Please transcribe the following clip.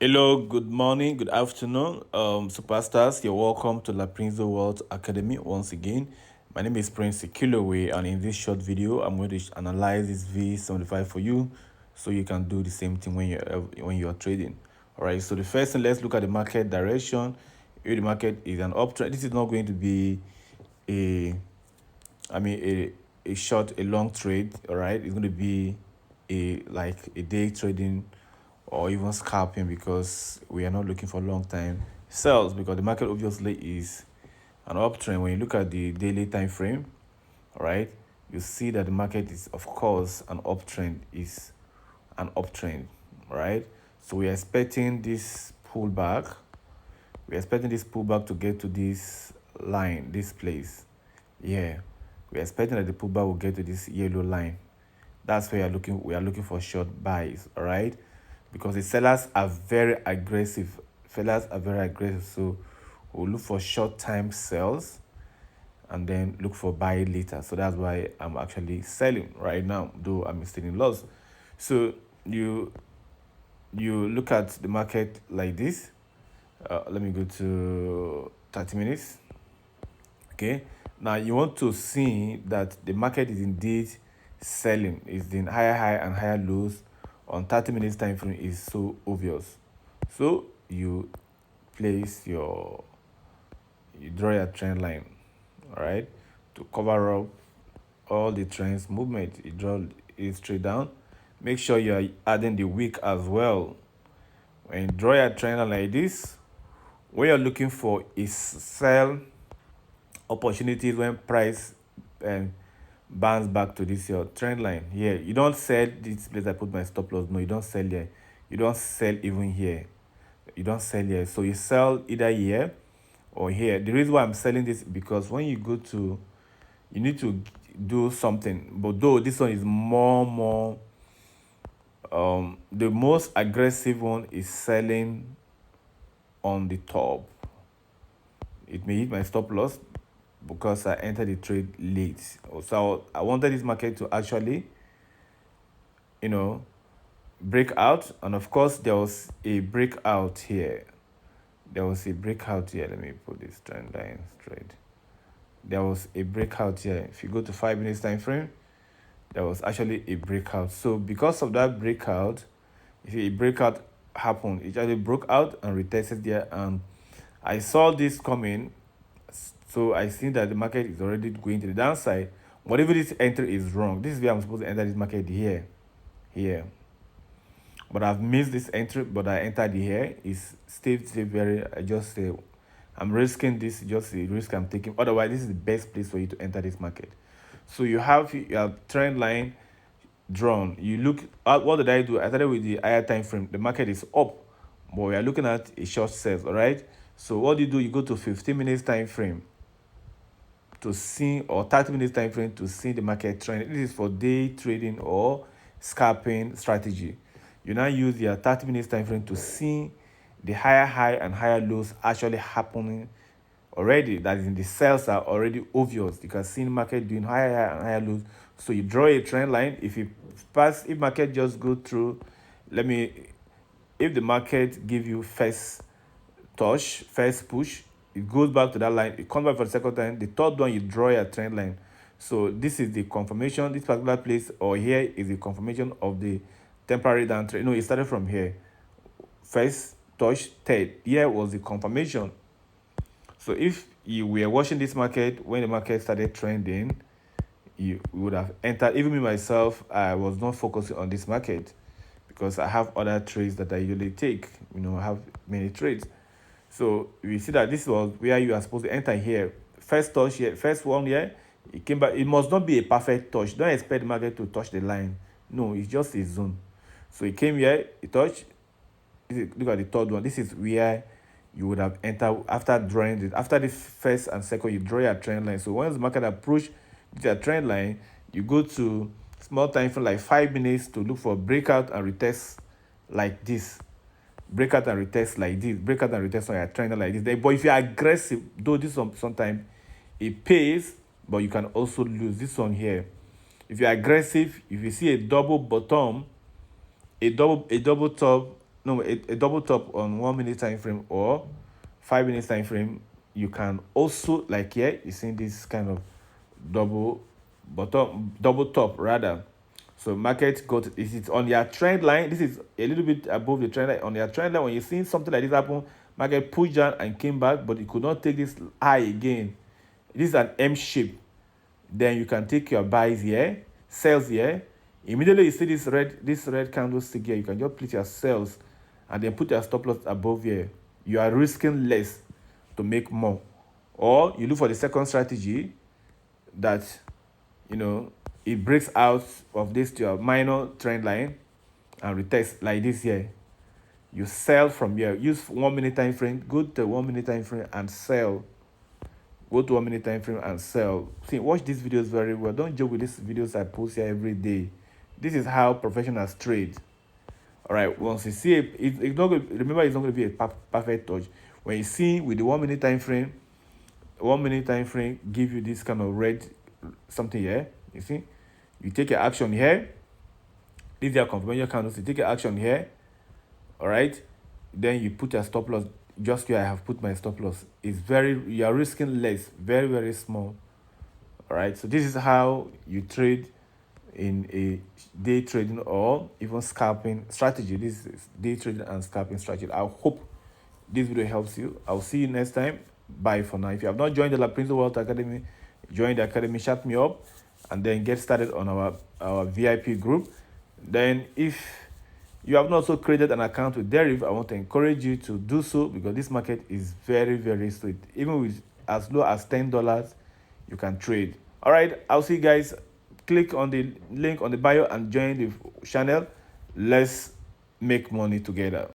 Hello, good morning, good afternoon, superstars. You're welcome to La Prinzo World Academy once again. My name is Prince Kiloway, and in this short video, I'm going to analyze this V75 for you, so you can do the same thing when you're trading. All right. So the first thing, let's look at the market direction. If the market is an uptrend, this is not going to be a I mean a long trade, all right? It's going to be a day trading or even scalping because we are not looking for long time sells because the market obviously is an uptrend. When you look at the daily time frame, all right, you see that the market is of course an uptrend, right? So we're expecting this pullback. We're expecting this pullback to get to this line, this place. Yeah, we're expecting that the pullback will get to this yellow line. That's where we are looking for short buys, all right? Because the sellers are very aggressive. Sellers are very aggressive. So we'll look for short time sales and then look for buy later. So that's why I'm actually selling right now, though I'm still in loss. So you look at the market like this. Let me go to 30 minutes. Okay, now you want to see that the market is indeed selling, is in higher high and higher lows on 30 minutes time frame is so obvious. So you draw your trend line, all right, to cover up all the trends movement. You draw it straight down. Make sure you are adding the wick as well. When you draw your trend line like this, what you're looking for is sell opportunities when price bounce back to this your trend line here. You don't sell this place. I put my stop loss. No, you don't sell there. You don't sell even here. You don't sell here. So you sell either here or here. The reason why I'm selling this because when you go to, you need to do something. But though this one is more the most aggressive one is selling on the top. It may hit my stop loss because I entered the trade late. So I wanted this market to actually, break out. And of course, there was a breakout here. Let me put this trend line straight. There was a breakout here. If you go to 5 minutes time frame, there was actually a breakout. So because of that breakout, if a breakout happened, it actually broke out and retested there. And I saw this coming. So I see that the market is already going to the downside. Whatever this entry is wrong. This is where I'm supposed to enter this market here. But I've missed this entry, but I entered here. It's still very, I just say, I'm risking this, just the risk I'm taking. Otherwise, this is the best place for you to enter this market. So you have your trend line drawn. You look at, what did I do? I started with the higher time frame. The market is up, but we are looking at a short sales, all right? So what do? You go to 15 minutes time frame to see, or 30 minutes time frame to see the market trend. This is for day trading or scalping strategy. You now use your 30 minutes time frame to see the higher high and higher lows actually happening already. That is, in the sales are already obvious. You can see the market doing higher high and higher lows. So you draw a trend line. If market just go through, if the market give you first push, it goes back to that line, it comes back for the second time, the third one, you draw a trend line. So this is the confirmation. This particular place or here is the confirmation of the temporary downtrend. No, it started from here. First touch, third. Here was the confirmation. So if you were watching this market when the market started trending, you would have entered. Even me myself, I was not focusing on this market because I have other trades that I usually take. I have many trades. So we see that this was where you are supposed to enter here. First touch here, first one here, it came back. It must not be a perfect touch. Don't expect the market to touch the line. No, it's just a zone. So it came here, it touched. Look at the third one. This is where you would have entered after drawing it. After the first and second, you draw your trend line. So once the market approach your trend line, you go to small time frame like 5 minutes to look for breakout and retest like this. Breakout and retest like this. Breakout and retest on your trend line like this. But if you're aggressive, though this one sometimes it pays, but you can also lose. This one here, if you're aggressive, if you see a double bottom, a double top, no, a double top on 1 minute time frame or 5 minutes time frame. You can also, like here, you see this kind of double bottom, double top rather. So market got, is it on your trend line? This is a little bit above the trend line. On your trend line, when you're seeing something like this happen, market pushed down and came back, but it could not take this high again. This is an M shape. Then you can take your buys here, sells here. Immediately you see this red candlestick here, you can just place your sells and then put your stop loss above here. You are risking less to make more. Or you look for the second strategy that, you know, it breaks out of this to a minor trend line and retest like this here. You sell from here. Use 1 minute time frame. Go to 1 minute time frame and sell. Go to 1 minute time frame and sell. See, watch these videos very well. Don't joke with these videos I post here every day. This is how professionals trade. All right. Once you see it, it's not going. Remember, it's not going to be a perfect touch. When you see with the 1 minute time frame, 1 minute time frame give you this kind of red something here. You see, you take your action here. This is your confirmation candles. You take your action here. All right. Then you put your stop loss just where I have put my stop loss. It's very, you are risking less, very, very small. All right. So this is how you trade in a day trading or even scalping strategy. This is day trading and scalping strategy. I hope this video helps you. I'll see you next time. Bye for now. If you have not joined the La Prince World Academy, join the academy, chat me up, and then get started on our VIP group. Then if you have not also created an account with Deriv, I want to encourage you to do so because this market is very, very sweet. Even with as low as $10, you can trade. All right, I'll see you guys. Click on the link on the bio and join the channel. Let's make money together.